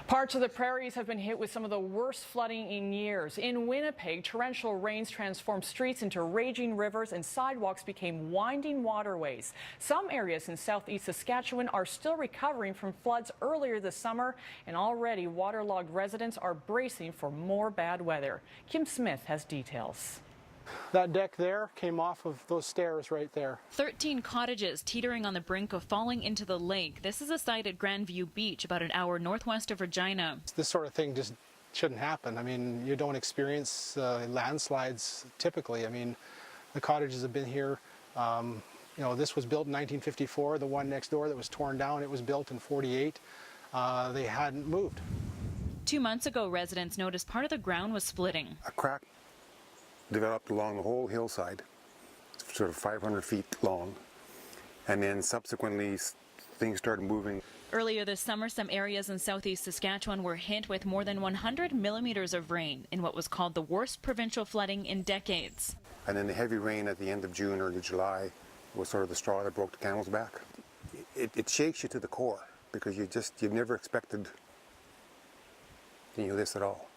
Parts of the prairies have been hit with some of the worst flooding in years. In Winnipeg, torrential rains transformed streets into raging rivers and sidewalks became winding waterways. Some areas in southeast Saskatchewan are still recovering from floods earlier this summer, and already waterlogged residents are bracing for more bad weather. Kim Smith has details. That deck there came off of those stairs right there. 13 cottages teetering on the brink of falling into the lake. This is a site at Grandview Beach, about an hour northwest of Regina. This sort of thing just shouldn't happen. I mean, you don't experience landslides typically. I mean, the cottages have been here. This was built in 1954. The one next door that was torn down, it was built in 48. They hadn't moved. 2 months ago, residents noticed part of the ground was splitting. A crack developed along the whole hillside, sort of 500 feet long, and then subsequently things started moving. Earlier this summer, some areas in southeast Saskatchewan were hit with more than 100 millimeters of rain in what was called the worst provincial flooding in decades. And then the heavy rain at the end of June, early July was sort of the straw that broke the camel's back. It shakes you to the core because you've never expected this at all.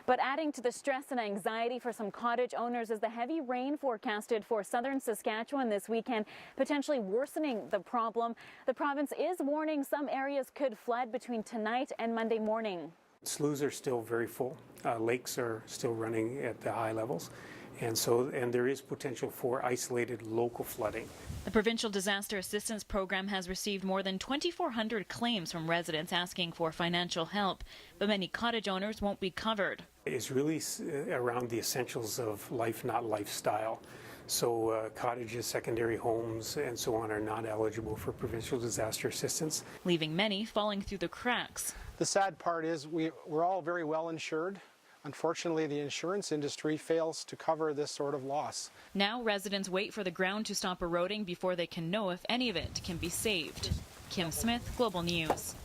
But adding to the stress and anxiety for some cottage owners is the heavy rain forecasted for southern Saskatchewan this weekend, potentially worsening the problem. The province is warning some areas could flood between tonight and Monday morning. Sloughs are still very full. Lakes are still running at the high levels. And there is potential for isolated local flooding. The Provincial Disaster Assistance Program has received more than 2,400 claims from residents asking for financial help, but many cottage owners won't be covered. It's really around the essentials of life, not lifestyle. So cottages, secondary homes, and so on are not eligible for provincial disaster assistance, leaving many falling through the cracks. The sad part is we're all very well insured. Unfortunately, the insurance industry fails to cover this sort of loss. Now residents wait for the ground to stop eroding before they can know if any of it can be saved. Kim Smith, Global News.